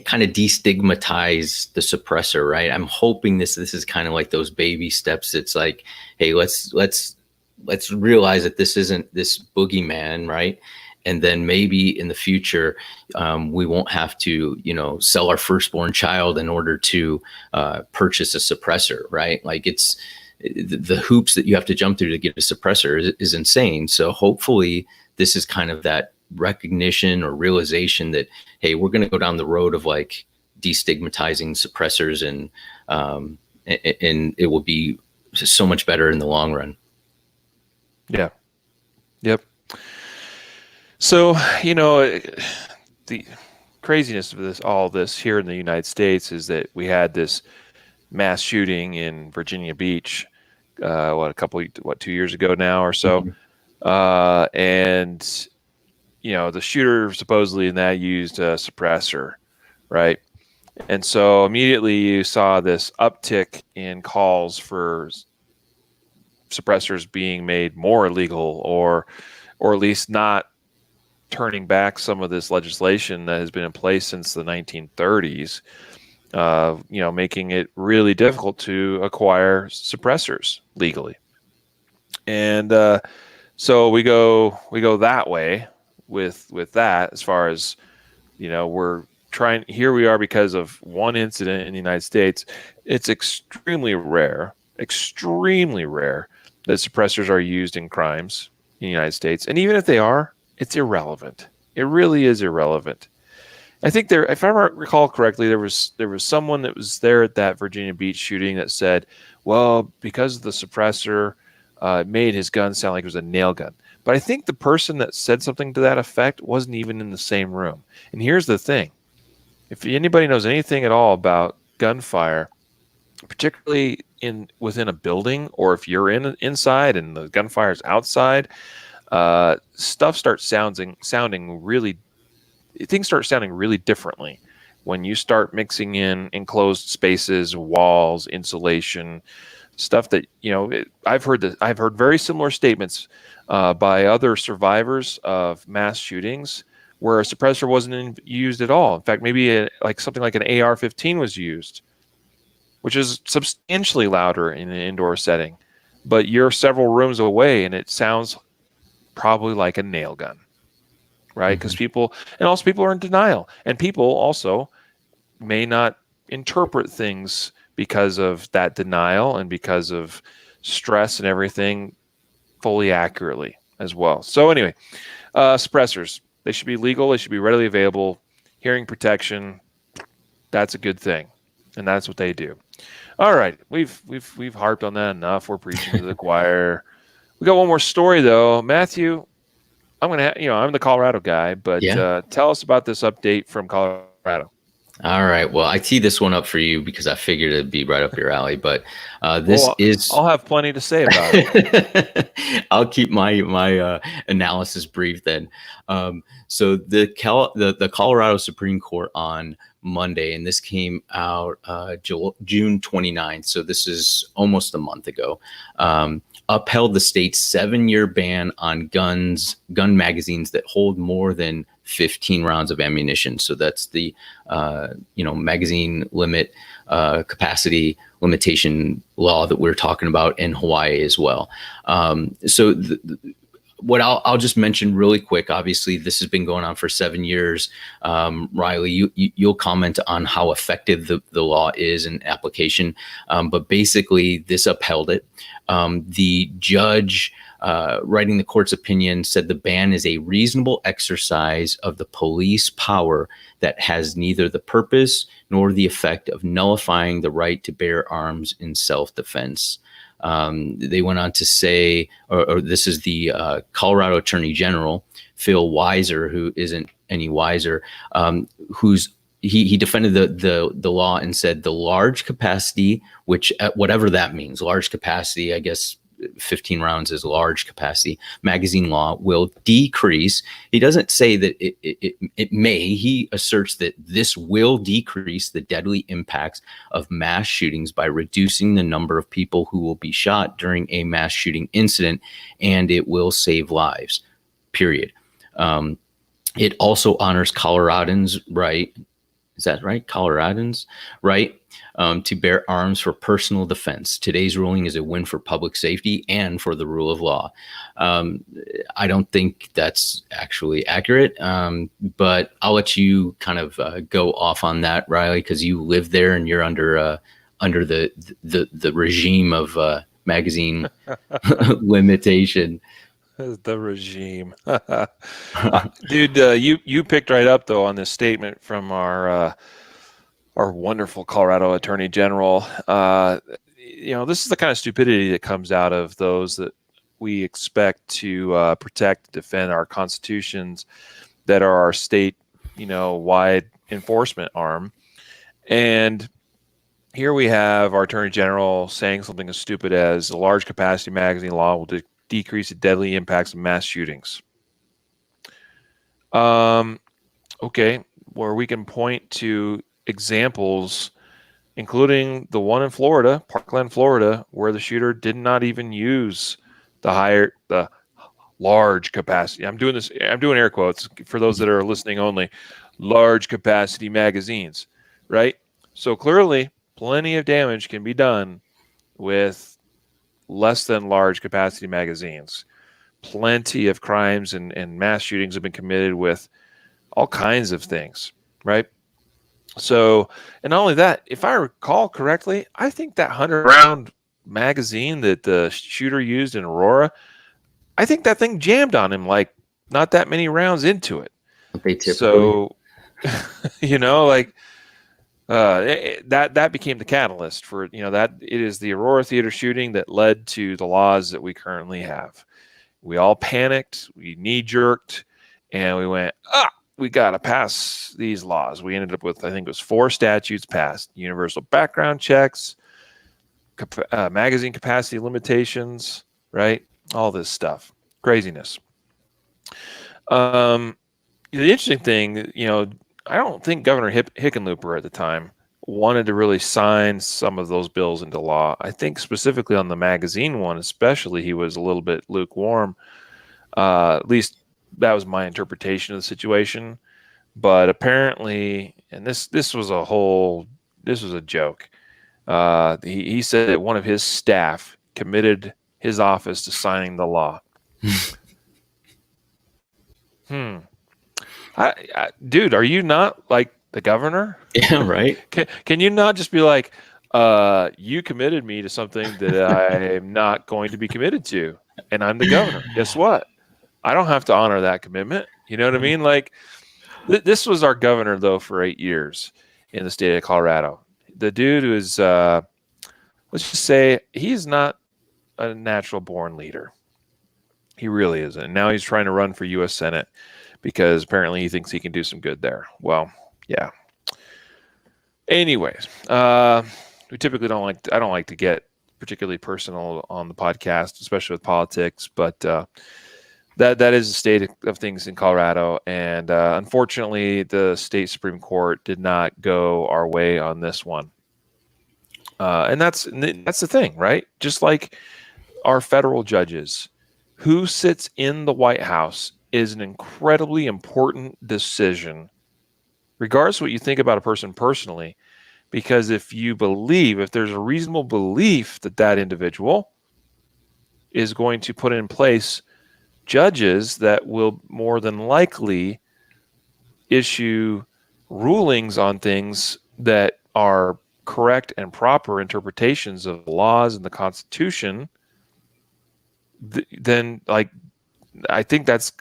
kind of destigmatize the suppressor, right? I'm hoping this is kind of like those baby steps. It's like, hey, let's realize that this isn't this boogeyman, right? And then maybe in the future, we won't have to, sell our firstborn child in order to purchase a suppressor, right? Like it's the hoops that you have to jump through to get a suppressor is insane. So hopefully this is kind of that recognition or realization that, hey, we're going to go down the road of like destigmatizing suppressors, and it will be so much better in the long run. Yeah. Yep. So, the craziness of all this here in the United States is that we had this mass shooting in Virginia Beach, 2 years ago now or so. Mm-hmm. And, the shooter supposedly in that used a suppressor, right? And so immediately you saw this uptick in calls for suppressors being made more illegal, or at least not turning back some of this legislation that has been in place since the 1930s, making it really difficult to acquire suppressors legally. And so we go that way with that, as far as, we're trying. Here we are because of one incident in the United States. It's extremely rare that suppressors are used in crimes in the United States. And even if they are, it's irrelevant. It really is irrelevant. I think if I recall correctly, there was someone that was there at that Virginia Beach shooting that said, well, because of the suppressor, it made his gun sound like it was a nail gun. But I think the person that said something to that effect wasn't even in the same room. And here's the thing. If anybody knows anything at all about gunfire, particularly within a building, or if you're inside and the gunfire is outside, stuff starts sounding really. Things start sounding really differently when you start mixing in enclosed spaces, walls, insulation, stuff that I've heard very similar statements by other survivors of mass shootings where a suppressor wasn't used at all. In fact, maybe something like an AR-15 was used, which is substantially louder in an indoor setting, but you're several rooms away and it sounds probably like a nail gun, right? Because people are in denial, and people also may not interpret things because of that denial and because of stress and everything fully accurately as well. So anyway, suppressors, they should be legal. They should be readily available. Hearing protection, that's a good thing, and that's what they do. All right, we've harped on that enough. We're preaching to the choir. We got one more story though, Matthew. I'm the Colorado guy, but tell us about this update from Colorado. All right. Well, I teed this one up for you because I figured it'd be right up your alley. But I'll have plenty to say about it. I'll keep my analysis brief then. So the Colorado Supreme Court on Monday, and this came out June 29th. So this is almost a month ago. Upheld the state's 7-year ban on gun magazines that hold more than 15 rounds of ammunition. So that's the magazine limit capacity limitation law that we're talking about in Hawaii as well. What I'll just mention really quick, obviously this has been going on for 7 years. Riley, you'll comment on how effective the law is in application. But basically this upheld it. The judge writing the court's opinion said the ban is a reasonable exercise of the police power that has neither the purpose nor the effect of nullifying the right to bear arms in self-defense. They went on to say, or this is the Colorado Attorney General, Phil Weiser, who isn't any wiser, he defended the law and said the large capacity, which whatever that means, large capacity, I guess 15 rounds is large capacity magazine law will decrease. He doesn't say that it may. He asserts that this will decrease the deadly impacts of mass shootings by reducing the number of people who will be shot during a mass shooting incident, and it will save lives, period. It also honors Coloradans' right. Is that right? Coloradans' right to bear arms for personal defense. Today's ruling is a win for public safety and for the rule of law. I don't think that's actually accurate, but I'll let you kind of go off on that, Riley, because you live there and you're under the regime of magazine limitation. The regime. Dude, you picked right up though on this statement from our wonderful Colorado Attorney General. This is the kind of stupidity that comes out of those that we expect to protect, defend our constitutions that are our state, wide enforcement arm. And here we have our Attorney General saying something as stupid as a large capacity magazine law will decrease the deadly impacts of mass shootings. Okay, where we can point to examples, including the one in Florida, Parkland, Florida, where the shooter did not even use the large capacity. I'm doing air quotes for those that are listening only. Large capacity magazines, right? So clearly, plenty of damage can be done with less than large capacity magazines. Plenty of crimes and mass shootings have been committed with all kinds of things, right? So, and not only that, if I recall correctly, I think that 100-round magazine that the shooter used in Aurora, I think that thing jammed on him like not that many rounds into it. So, that became the catalyst for, that it is the Aurora Theater shooting that led to the laws that we currently have. We all panicked, we knee-jerked, and we went, we got to pass these laws. We ended up with, I think it was 4 statutes passed: universal background checks, magazine capacity limitations, right? All this stuff. Craziness. The interesting thing, I don't think Governor Hickenlooper at the time wanted to really sign some of those bills into law. I think specifically on the magazine one, especially, he was a little bit lukewarm. At least that was my interpretation of the situation. But apparently, and this was a joke. He said that one of his staff committed his office to signing the law. Dude, are you not like the governor? Yeah, right. Can you not just be like, you committed me to something that I'm not going to be committed to, and I'm the governor. Guess what? I don't have to honor that commitment. You know what I mean? Like, this was our governor, though, for 8 years in the state of Colorado. The dude was, let's just say, he's not a natural-born leader. He really isn't. And now he's trying to run for U.S. Senate because apparently he thinks he can do some good there. Well, yeah. Anyways, we typically I don't like to get particularly personal on the podcast, especially with politics, but that is the state of things in Colorado. And unfortunately, the state Supreme Court did not go our way on this one. And that's the thing, right? Just like our federal judges, who sits in the White House is an incredibly important decision, regardless of what you think about a person personally, because if there's a reasonable belief that individual is going to put in place judges that will more than likely issue rulings on things that are correct and proper interpretations of laws and the Constitution, then I think that's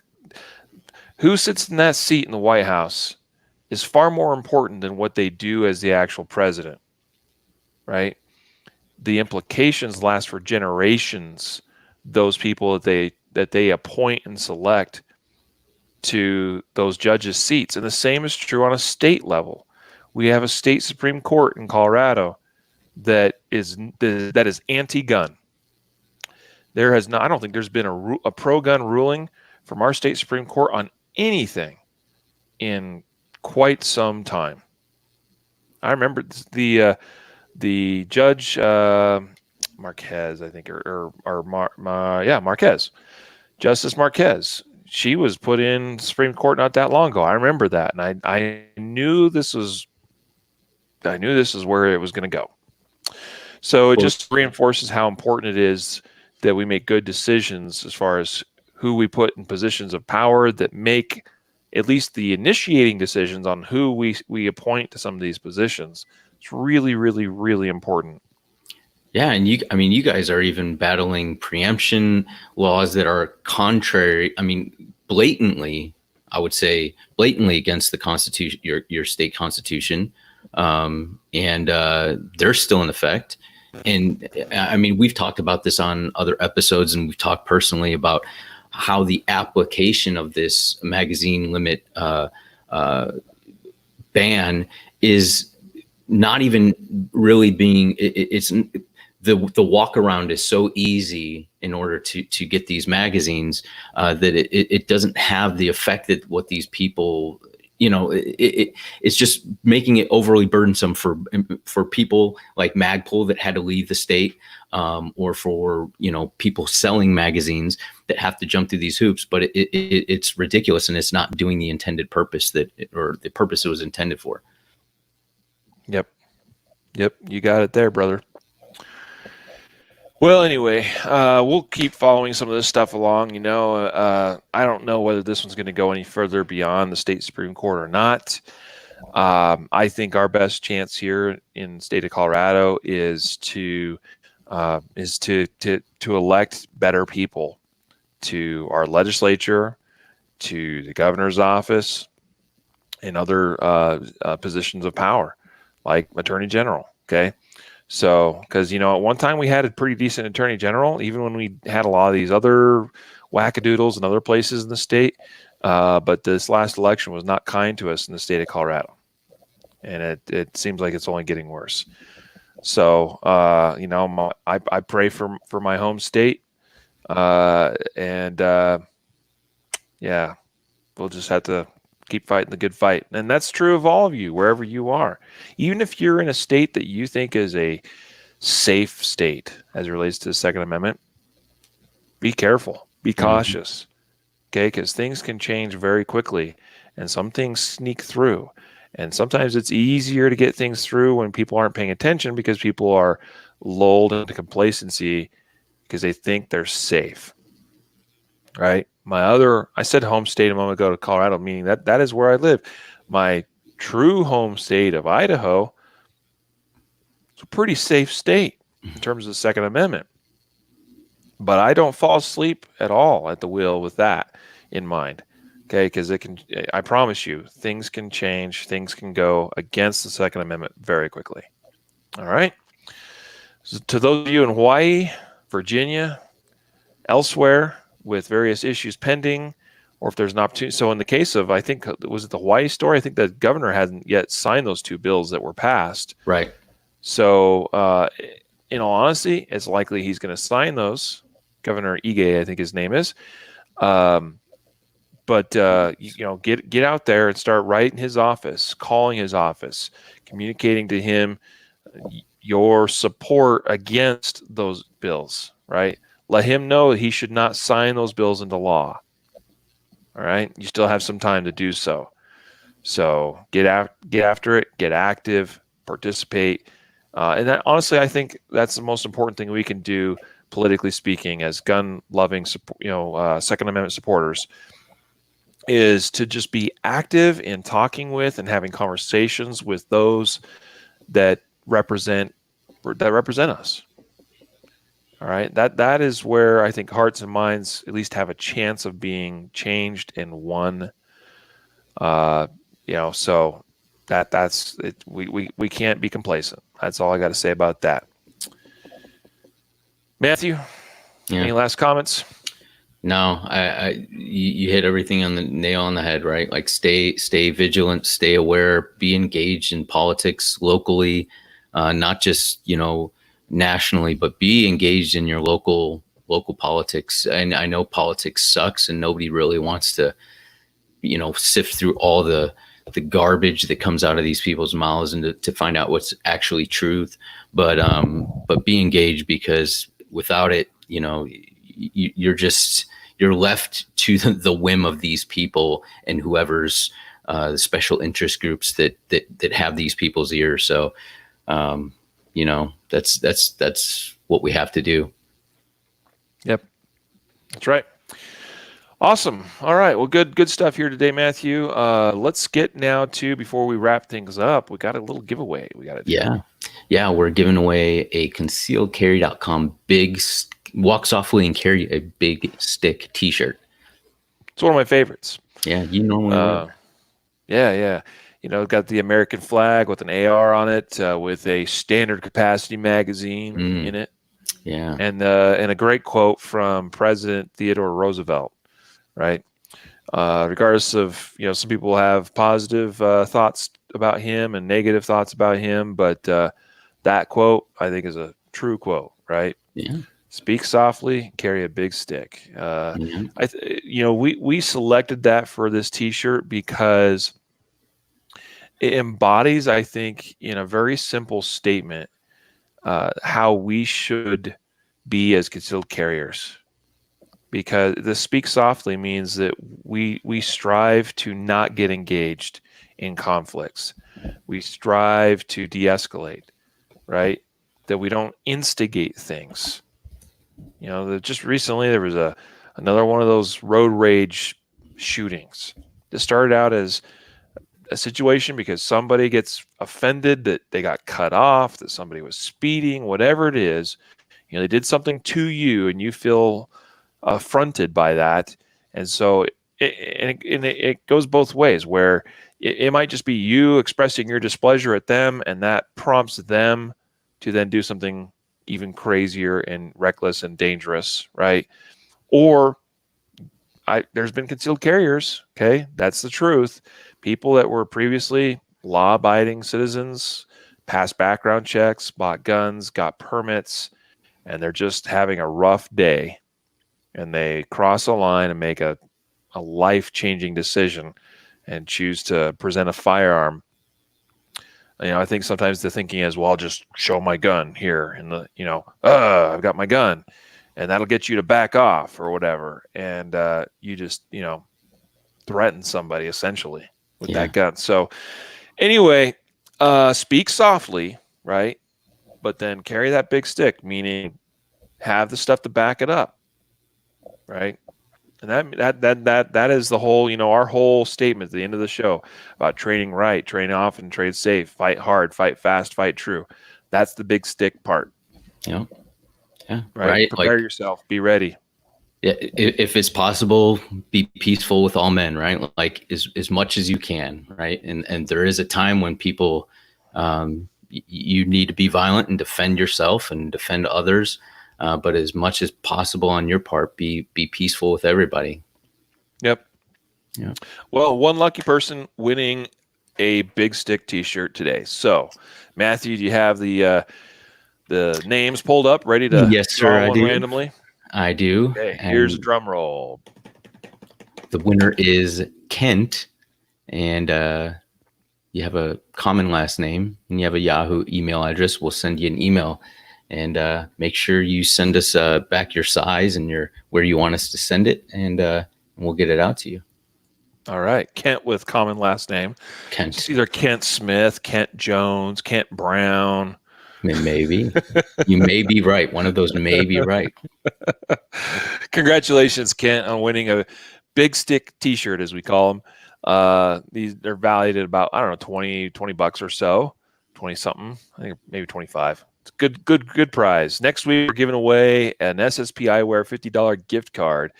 who sits in that seat in the White House is far more important than what they do as the actual president, right? The implications last for generations. Those people that they appoint and select to those judges' seats, and the same is true on a state level. We have a state Supreme Court in Colorado that is anti-gun. There has not. I don't think there's been a pro-gun ruling from our state Supreme Court on anything in quite some time. I remember the judge Marquez, I think, Marquez, Justice Marquez. She was put in Supreme Court not that long ago. I remember that, and I knew this is where it was going to go. So it just reinforces how important it is that we make good decisions as far as who we put in positions of power that make at least the initiating decisions on who we appoint to some of these positions. It's really, really, really important. Yeah, and you guys are even battling preemption laws that are contrary. I mean, blatantly against the Constitution, your state constitution, and they're still in effect. And I mean, we've talked about this on other episodes, and we've talked personally about how the application of this magazine limit ban is not even really being. It's the walk around is so easy in order to get these magazines that it doesn't have the effect that what these people. It's just making it overly burdensome for people like Magpul that had to leave the state, or for people selling magazines that have to jump through these hoops. But it's ridiculous, and it's not doing the intended purpose or the purpose it was intended for. Yep, you got it there, brother. Well, anyway, we'll keep following some of this stuff along. I don't know whether this one's going to go any further beyond the state Supreme Court or not. I think our best chance here in the state of Colorado is to elect better people to our legislature, to the governor's office, and other positions of power, like attorney general. Okay. So, because, at one time we had a pretty decent attorney general, even when we had a lot of these other wackadoodles in other places in the state. But this last election was not kind to us in the state of Colorado. And it seems like it's only getting worse. So, I pray for my home state. Yeah, we'll just have to keep fighting the good fight. And that's true of all of you, wherever you are. Even if you're in a state that you think is a safe state as it relates to the Second Amendment, be careful, be cautious, okay? Because things can change very quickly, and some things sneak through. And sometimes it's easier to get things through when people aren't paying attention, because people are lulled into complacency because they think they're safe, right? I said home state a moment ago to Colorado, meaning that is where I live. My true home state of Idaho is a pretty safe state in terms of the Second Amendment. But I don't fall asleep at all at the wheel with that in mind. Okay, because I promise you, things can change, things can go against the Second Amendment very quickly. All right. So to those of you in Hawaii, Virginia, elsewhere, with various issues pending, or if there's an opportunity. So in the case of, I think, was it the Hawaii story? I think the governor hasn't yet signed those two bills that were passed. Right. So in all honesty, it's likely he's going to sign those. Governor Ige, I think his name is. But get out there and start writing his office, calling his office, communicating to him your support against those bills, right? Let him know that he should not sign those bills into law. All right. You still have some time to do so. So get after it, get active, participate. And that, honestly, I think that's the most important thing we can do, politically speaking, as gun-loving, Second Amendment supporters, is to just be active in talking with and having conversations with those that represent us. All right, that is where I think hearts and minds at least have a chance of being changed and won. So that's it. We can't be complacent. That's all I got to say about that. Matthew, any last comments? No, you hit everything on the nail on the head, right? Like stay vigilant, stay aware, be engaged in politics locally, not just nationally, but be engaged in your local local politics. And I know politics sucks and nobody really wants to, sift through all the garbage that comes out of these people's mouths and to find out what's actually truth. But be engaged, because without it, you're left to the whim of these people and whoever's the special interest groups that have these people's ears. So, that's what we have to do. Yep. That's right. Awesome. All right. Well, good stuff here today, Matthew. Let's get now to, before we wrap things up, we got a little giveaway we got to do. Yeah. We're giving away a concealedcarry.com walk softly and carry a big stick t-shirt. It's one of my favorites. Yeah. You normally would. Yeah. Got the American flag with an AR on it, with a standard capacity magazine in it. Yeah. And a great quote from President Theodore Roosevelt, right? Regardless of, some people have positive thoughts about him and negative thoughts about him, but that quote, I think, is a true quote, right? Yeah. Speak softly, carry a big stick. We selected that for this T-shirt because it embodies, I think, in a very simple statement, how we should be as concealed carriers. Because the speak softly means that we strive to not get engaged in conflicts. We strive to de-escalate, right? That we don't instigate things. Just recently there was another one of those road rage shootings. This started out as a situation because somebody gets offended that they got cut off, that somebody was speeding, whatever it is. They did something to you and you feel affronted by that. And so it goes both ways, where it might just be you expressing your displeasure at them, and that prompts them to then do something even crazier and reckless and dangerous, right? Or there's been concealed carriers, okay? That's the truth. People that were previously law-abiding citizens, passed background checks, bought guns, got permits, and they're just having a rough day. And they cross a line and make a life-changing decision and choose to present a firearm. I think sometimes the thinking is, well, I'll just show my gun here, and I've got my gun, and that'll get you to back off or whatever. And you just, threaten somebody essentially with that gun. So anyway, speak softly, right? But then carry that big stick, meaning have the stuff to back it up, right? And that is the whole, our whole statement at the end of the show about training right, train often, trade safe, fight hard, fight fast, fight true. That's the big stick part. Yeah. Right. Prepare yourself. Be ready. Yeah. If it's possible, be peaceful with all men, right? Like as much as you can, right? And there is a time when people, you need to be violent and defend yourself and defend others. But as much as possible on your part, be peaceful with everybody. Yep. Yeah. Well, one lucky person winning a Big Stick T-shirt today. So, Matthew, do you have the names pulled up, ready to yes, sir, draw one randomly? I do. Okay, here's a drum roll. The winner is Kent, and you have a common last name, and you have a Yahoo email address. We'll send you an email. And make sure you send us back your size and where you want us to send it, and we'll get it out to you. All right. Kent with common last name. Kent. It's either Kent Smith, Kent Jones, Kent Brown. Maybe. You may be right. One of those may be right. Congratulations, Kent, on winning a Big Stick T-shirt, as we call them. They're valued at about, 20 bucks or so, 20 something. I think maybe 25. It's good prize. Next week, we're giving away an SSP Eyewear $50 gift card.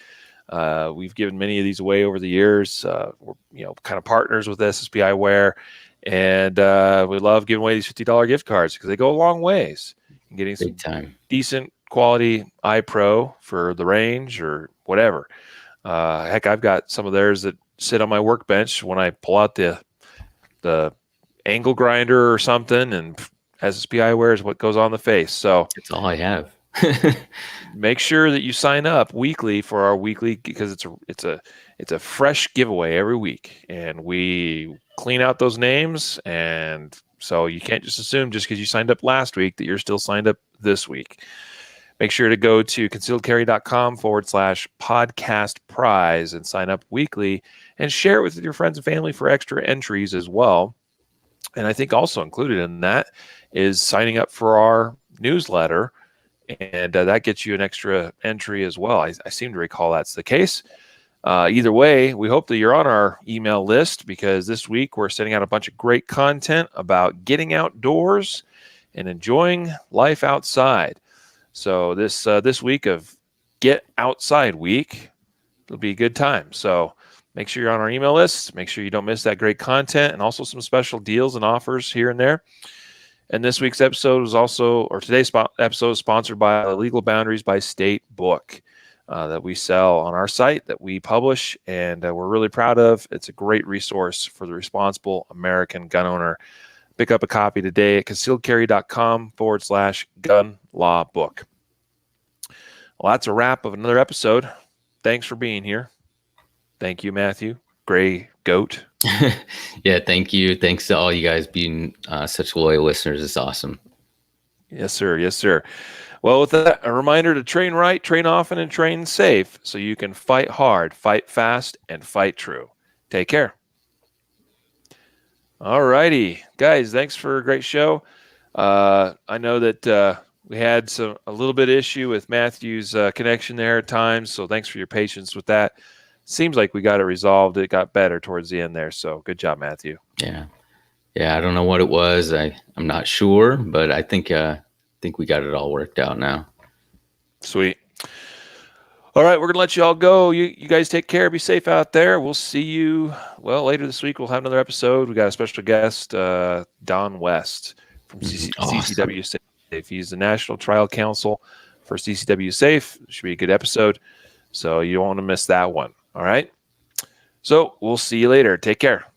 We've given many of these away over the years. We're kind of partners with SSP Eyewear, and we love giving away these $50 gift cards because they go a long ways in getting some decent quality eye pro for the range or whatever. Heck, I've got some of theirs that sit on my workbench when I pull out the angle grinder or something, and SSP Eyewear is what goes on the face. So that's all I have. Make sure that you sign up weekly for our weekly, because it's a fresh giveaway every week, and we clean out those names, and so you can't just assume just because you signed up last week that you're still signed up this week. Make sure to go to concealedcarry.com/podcast prize and sign up weekly and share it with your friends and family for extra entries as well. And I think also included in that is signing up for our newsletter, and that gets you an extra entry as well. I seem to recall that's the case. Either way, we hope that you're on our email list, because this week we're sending out a bunch of great content about getting outdoors and enjoying life outside. So this week of Get Outside Week, it'll be a good time. So make sure you're on our email list. Make sure you don't miss that great content, and also some special deals and offers here and there. And this week's episode was today's episode is sponsored by the Legal Boundaries by State book that we sell on our site, that we publish, and we're really proud of. It's a great resource for the responsible American gun owner. Pick up a copy today at concealedcarry.com/gun law book. Well, that's a wrap of another episode. Thanks for being here. Thank you, Matthew. Gray Goat. Yeah, thank you. Thanks to all you guys being such loyal listeners. It's awesome. Yes, sir. Yes, sir. Well, with that, a reminder to train right, train often, and train safe so you can fight hard, fight fast, and fight true. Take care. All righty, guys, thanks for a great show. I know that we had a little bit of issue with Matthew's connection there at times, so thanks for your patience with that. Seems like we got it resolved. It got better towards the end there, so good job, Matthew. Yeah, I don't know what it was. I'm not sure, but I think we got it all worked out now. Sweet. All right, we're going to let you all go. You guys take care. Be safe out there. We'll see you, later this week. We'll have another episode. We got a special guest, Don West from CCW Safe. He's the National Trial Counsel for CCW Safe. Should be a good episode, so you don't want to miss that one. All right? So we'll see you later. Take care.